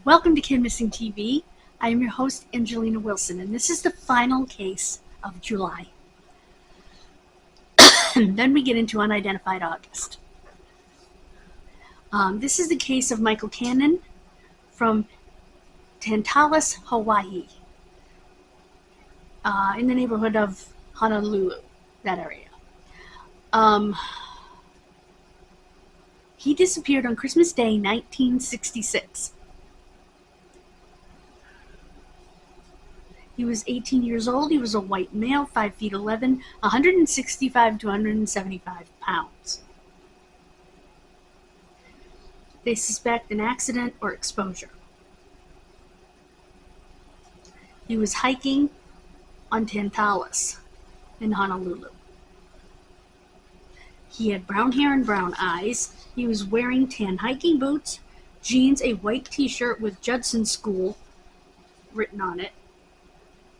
Welcome to Kidmissing TV. I am your host, Angelina Wilson, and this is the final case of July. And then we get into unidentified August. This is the case of Michael Cannon from Tantalus, Hawaii, in the neighborhood of Honolulu, that area. He disappeared on Christmas Day, 1966. He was 18 years old. He was a white male, 5 feet 11, 165 to 175 pounds. They suspect an accident or exposure. He was hiking on Tantalus in Honolulu. He had brown hair and brown eyes. He was wearing tan hiking boots, jeans, a white t-shirt with Judson School written on it.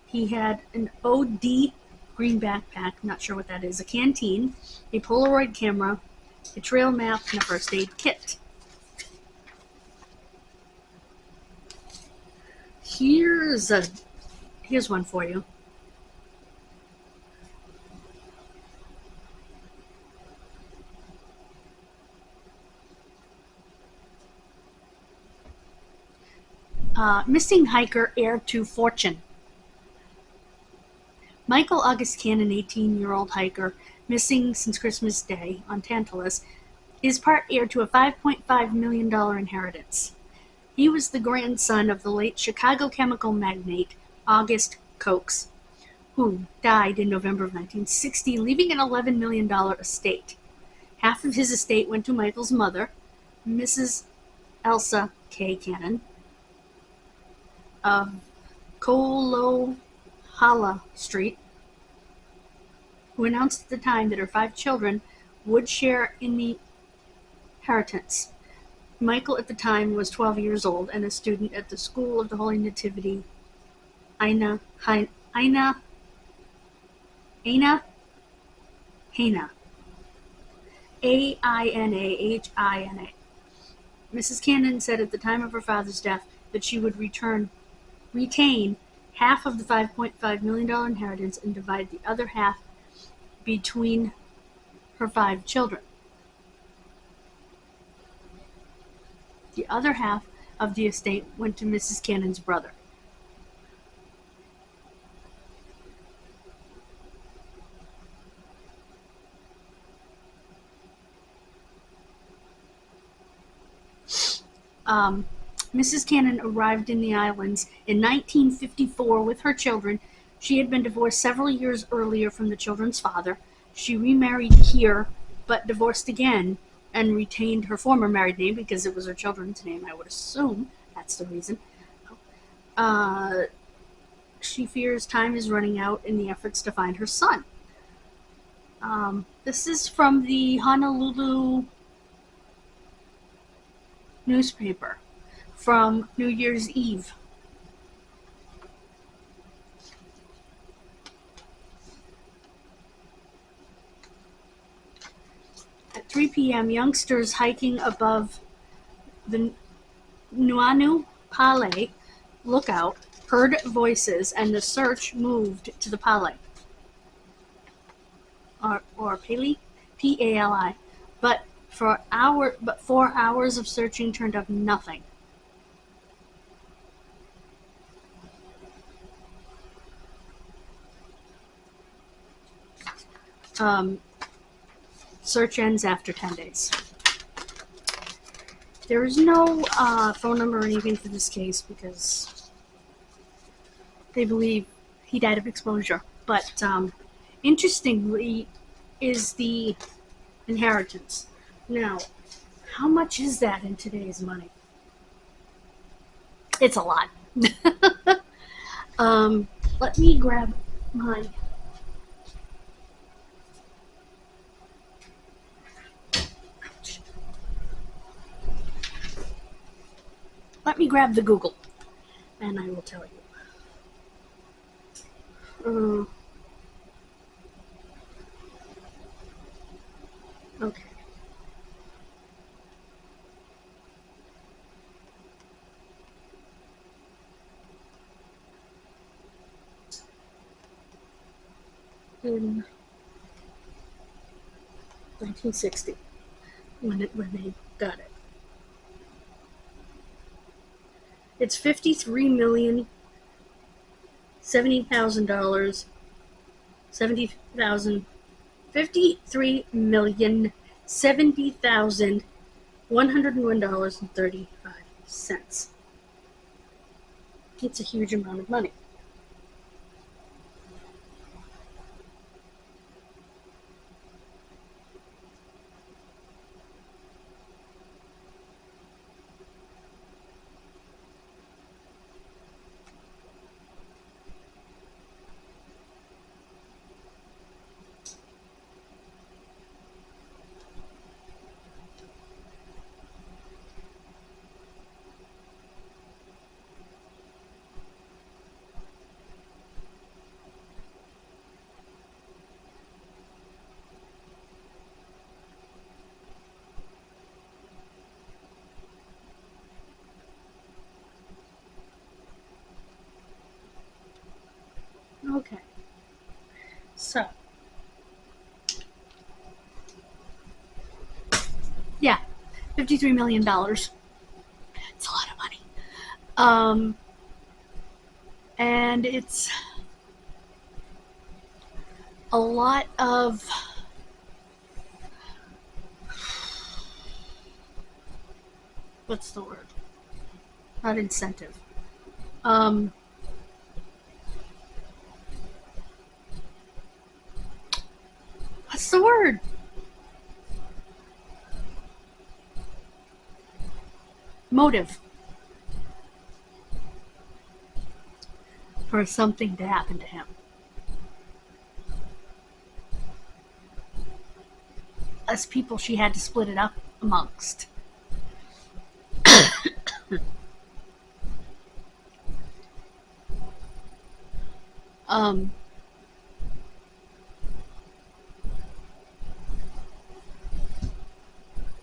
He had an OD green backpack, not sure what that is, a canteen, a Polaroid camera, a trail map, and a first aid kit. Here's one for you. Missing hiker heir to fortune. Michael August Cannon, 18-year-old hiker, missing since Christmas Day on Tantalus, is part heir to a $5.5 million inheritance. He was the grandson of the late Chicago chemical magnate August Coates, who died in November of 1960, leaving an $11 million estate. Half of his estate went to Michael's mother, Mrs. Elsa K. Cannon, of Kolohala Street, who announced at the time that her 5 children would share in the inheritance. Michael at the time was 12 years old and a student at the School of the Holy Nativity, Aina. Aina. Mrs. Cannon said at the time of her father's death that she would retain half of the $5.5 million inheritance and divide the other half between her 5 children. The other half of the estate went to Mrs. Cannon's brother. Mrs. Cannon arrived in the islands in 1954 with her children. She had been divorced several years earlier from the children's father. She remarried here, but divorced again and retained her former married name because it was her children's name, I would assume. That's the reason. She fears time is running out in the efforts to find her son. This is from the Honolulu newspaper from New Year's Eve. At 3 p.m., youngsters hiking above the Nuanu Pale lookout heard voices, and the search moved to the Pale, or Pali, P-A-L-I. But 4 hours of searching turned up nothing. Search ends after 10 days. There is no phone number or anything for this case because they believe he died of exposure. But interestingly is the inheritance. Now, how much is that in today's money? It's a lot. Let me grab my... Let me grab the Google, and I will tell you. Okay. in 1960 when they got it. It's $53,070,000, 70,000, $53,070,101.35. It's a huge amount of money. Okay. So, yeah, $53 million. It's a lot of money. And it's a lot of what's the word? Not incentive. What's the word? Motive for something to happen to him. Us people she had to split it up amongst.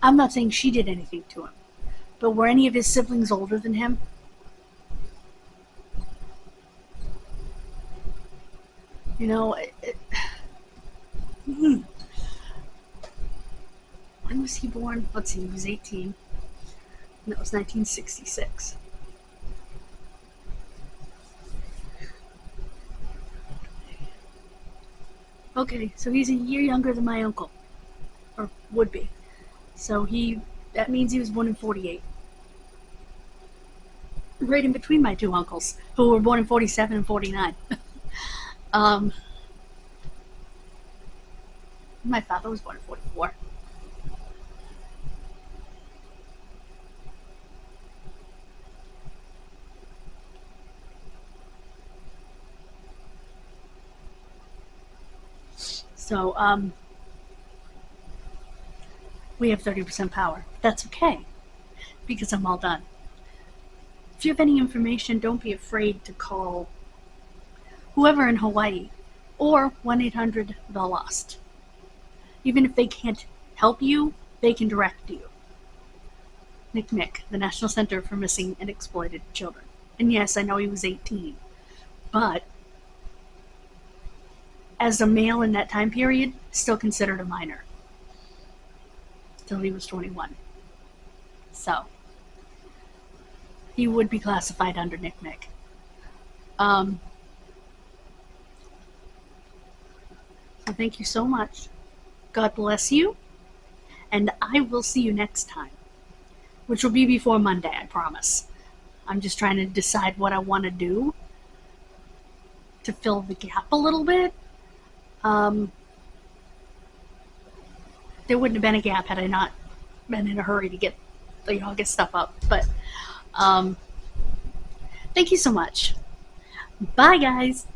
I'm not saying she did anything to him, but were any of his siblings older than him? You know, when was he born? Let's see, he was 18. And that was 1966. Okay, so he's a year younger than my uncle. Or would be. So that means he was born in 48. Right in between my two uncles, who were born in 47 and 49. My father was born in 44. So, we have 30% power. That's okay, because I'm all done. If you have any information, don't be afraid to call whoever in Hawaii or 1-800-THE-LOST. Even if they can't help you, they can direct you. NCMEC, the National Center for Missing and Exploited Children. And yes, I know he was 18, but as a male in that time period, still considered a minor. Till he was 21. So, he would be classified under NCMEC. So thank you so much. God bless you. And I will see you next time. Which will be before Monday, I promise. I'm just trying to decide what I want to do to fill the gap a little bit. There wouldn't have been a gap had I not been in a hurry to get stuff up. But thank you so much. Bye, guys.